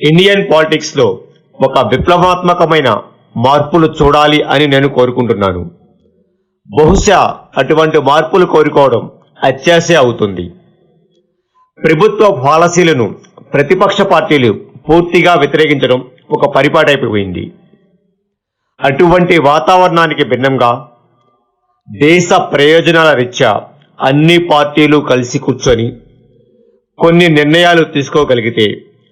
Indian politics లో ఒక విప్లవాత్మకమైన మార్పులు చూడాలి అని నేను కోరుకుంటున్నాను. బహుశా అటువంటి మార్పులు కోరుకోవడం అత్యాశే అవుతుంది. ప్రభుత్వ పాలసీలను ప్రతిపక్ష పార్టీలు పూర్తిగా వ్యతిరేకించడం ఒక పరిపాటైపోయింది. అటువంటి వాతావరణానికి భిన్నంగా దేశ ప్రయోజనాల రీత్యా అన్ని పార్టీలు కలిసి కూర్చొని కొన్ని నిర్ణయాలు తీసుకోగలిగితే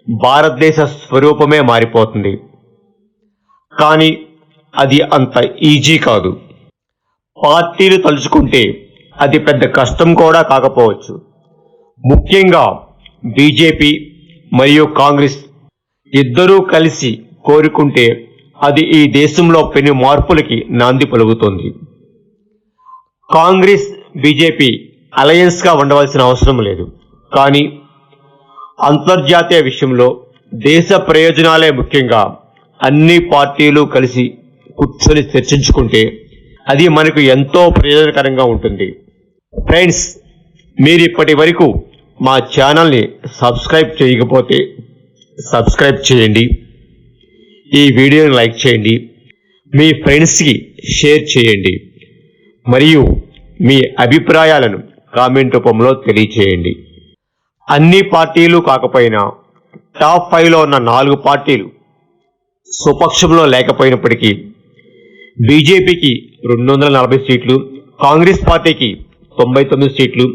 భారతదేశ స్వరూపమే మారిపోతుంది. కానీ అది అంత ఈజీ కాదు. పార్టీలు తలుచుకుంటే అది పెద్ద కష్టం కూడా కాకపోవచ్చు. ముఖ్యంగా బీజేపీ మరియు కాంగ్రెస్ ఇద్దరూ కలిసి కోరుకుంటే అది ఈ దేశంలో పెను మార్పులకి నాంది పలుకుతుంది. కాంగ్రెస్ బీజేపీ అలయన్స్ గా ఉండవలసిన అవసరం లేదు. కానీ అంతర్జాతీయ విషయంలో దేశ ప్రయోజనాలే ముఖ్యంగా అన్ని పార్టీలు కలిసి కూర్చొని చర్చించుకుంటే అది మనకు ఎంతో ప్రయోజనకరంగా ఉంటుంది. ఫ్రెండ్స్, మీరు ఇప్పటి వరకు మా ఛానల్ని సబ్స్క్రైబ్ చేయకపోతే సబ్స్క్రైబ్ చేయండి. ఈ వీడియోని లైక్ చేయండి, మీ ఫ్రెండ్స్కి షేర్ చేయండి మరియు మీ అభిప్రాయాలను కామెంట్ రూపంలో తెలియచేయండి. అన్ని పార్టీలు కాకపోయినా టాప్ 5లో ఉన్న 4 పార్టీలు స్వపక్షంలో లేకపోయినప్పటికీ బీజేపీకి 240 సీట్లు, కాంగ్రెస్ పార్టీకి 99 సీట్లు,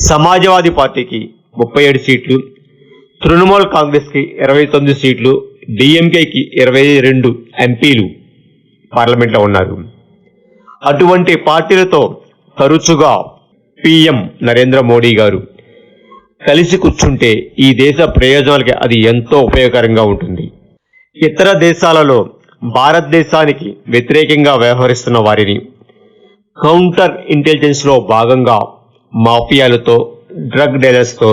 సమాజ్వాదీ పార్టీకి 37 సీట్లు, తృణమూల్ కాంగ్రెస్కి 29 సీట్లు, డిఎంకేకి 22 ఎంపీలు పార్లమెంట్లో ఉన్నారు. అటువంటి పార్టీలతో తరచుగా పిఎం నరేంద్ర మోడీ గారు కలిసి కూర్చుంటే ఈ దేశ ప్రయోజనాలకి అది ఎంతో ఉపయోగకరంగా ఉంటుంది. ఇతర దేశాలలో భారతదేశానికి వ్యతిరేకంగా వ్యవహరిస్తున్న వారిని కౌంటర్ ఇంటెలిజెన్స్ లో భాగంగా మాఫియాలతో, డ్రగ్ డీలర్స్తో,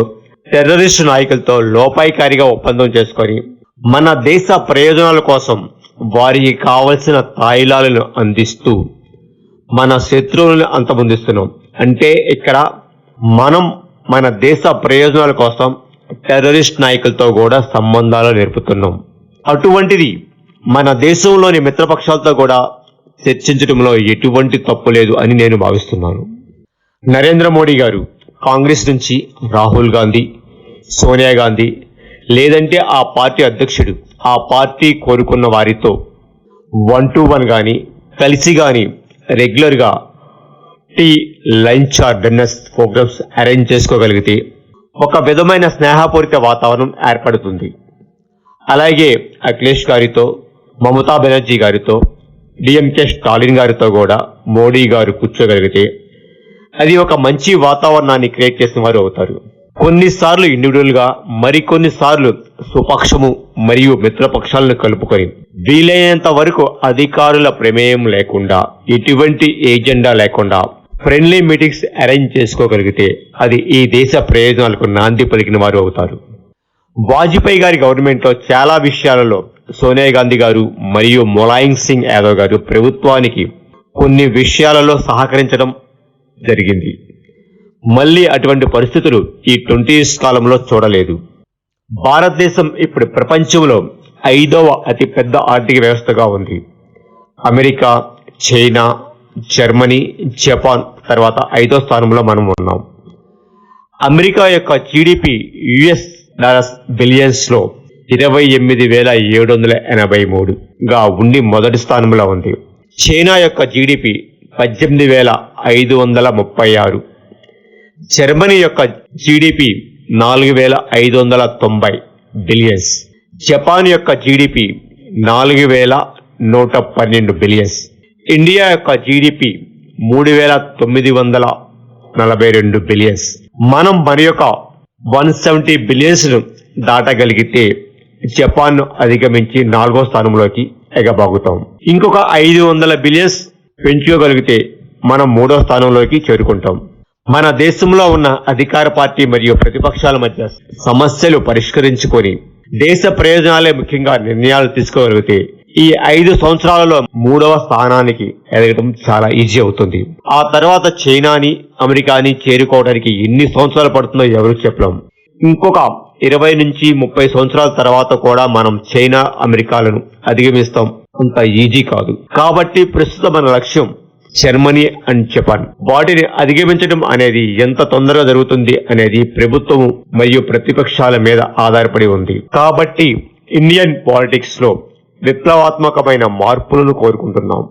టెర్రరిస్టు నాయకులతో లోపాయికారిగా ఒప్పందం చేసుకొని మన దేశ ప్రయోజనాల కోసం వారికి కావలసిన తాయిలాలను అందిస్తూ మన శత్రువులను అంతమొందిస్తున్నాం. అంటే ఇక్కడ మనం మన దేశ ప్రయోజనాల కోసం టెర్రరిస్ట్ నాయకులతో కూడా సంబంధాలు నేర్పుతున్నాం. అటువంటిది మన దేశంలోని మిత్రపక్షాలతో కూడా చర్చించడంలో ఎటువంటి తప్పు లేదు అని నేను భావిస్తున్నాను. నరేంద్ర మోడీ గారు కాంగ్రెస్ నుంచి రాహుల్ గాంధీ, సోనియా గాంధీ లేదంటే ఆ పార్టీ అధ్యక్షుడు ఆ పార్టీ కోరుకున్న వారితో 1-to-1 కానీ కలిసి కానీ రెగ్యులర్గా tea, lunch or dinners programmes arrange చేసుకోగలిగితే ఒక విధమైన స్నేహపూరిత వాతావరణం ఏర్పడుతుంది. అలాగే అఖిలేష్ గారితో, మమతా బెనర్జీ గారితో, డిఎంకే స్టాలిన్ గారితో కూడా మోడీ గారు కూర్చోగలిగితే అది ఒక మంచి వాతావరణాన్ని క్రియేట్ చేసిన వారు అవుతారు. కొన్నిసార్లు ఇండివిజువల్ గా, మరికొన్నిసార్లు స్వపక్షము మరియు మిత్రపక్షాలను కలుపుకొని వీలైనంత వరకు అధికారుల ప్రమేయం లేకుండా, ఎటువంటి ఏజెండా లేకుండా ఫ్రెండ్లీ మీటింగ్స్ అరేంజ్ చేసుకోగలిగితే అది ఈ దేశ ప్రయోజనాలకు నాంది పలికిన వారు అవుతారు. వాజ్పేయి గారి గవర్నమెంట్ లో చాలా విషయాలలో సోనియా గాంధీ గారు మరియు ములాయం సింగ్ యాదవ్ గారు ప్రభుత్వానికి కొన్ని విషయాలలో సహకరించడం జరిగింది. మళ్ళీ అటువంటి పరిస్థితులు ఈ 20s కాలంలో చూడలేదు. భారతదేశం ఇప్పుడు ప్రపంచంలో 5వ అతిపెద్ద ఆర్థిక వ్యవస్థగా ఉంది. అమెరికా, చైనా, జర్మనీ, జపాన్ తర్వాత 5వ స్థానంలో మనం ఉన్నాం. అమెరికా యొక్క జీడిపి US$ బిలియన్స్ లో 28,783 గా ఉండి మొదటి స్థానంలో ఉంది. చైనా యొక్క జీడిపి 18,536, జర్మనీ యొక్క జీడిపి 4,590 బిలియన్స్, జపాన్ యొక్క జీడిపి 4,112 బిలియన్స్, ఇండియా యొక్క జీడిపి 3,942 బిలియన్స్. మనం మరి యొక్క 170 బిలియన్స్ ను దాటగలిగితే జపాన్ ను అధిగమించి 4వ స్థానంలోకి ఎగబాగుతాం. ఇంకొక 500 బిలియన్స్ పెంచుకోగలిగితే మనం 3వ స్థానంలోకి చేరుకుంటాం. మన దేశంలో ఉన్న అధికార పార్టీ మరియు ప్రతిపక్షాల మధ్య సమస్యలు పరిష్కరించుకొని దేశ ప్రయోజనాలే ముఖ్యంగా నిర్ణయాలు తీసుకోగలిగితే ఈ 5 సంవత్సరాలలో 3వ స్థానానికి ఎదగడం చాలా ఈజీ అవుతుంది. ఆ తర్వాత చైనాని, అమెరికాని చేరుకోవడానికి ఎన్ని సంవత్సరాలు పడుతుందో ఎవరు చెప్పలేం. ఇంకొక 20 నుంచి 30 సంవత్సరాల తర్వాత కూడా మనం చైనా అమెరికాలను అధిగమిస్తాం అంత ఈజీ కాదు. కాబట్టి ప్రస్తుతం మన లక్ష్యం జర్మనీ అండ్ జపాన్. వాటిని అధిగమించడం అనేది ఎంత తొందరగా జరుగుతుంది అనేది ప్రభుత్వం మరియు ప్రతిపక్షాల మీద ఆధారపడి ఉంది. కాబట్టి ఇండియన్ పాలిటిక్స్ లో విప్లవాత్మకమైన మార్పులను కోరుకుంటున్నాం.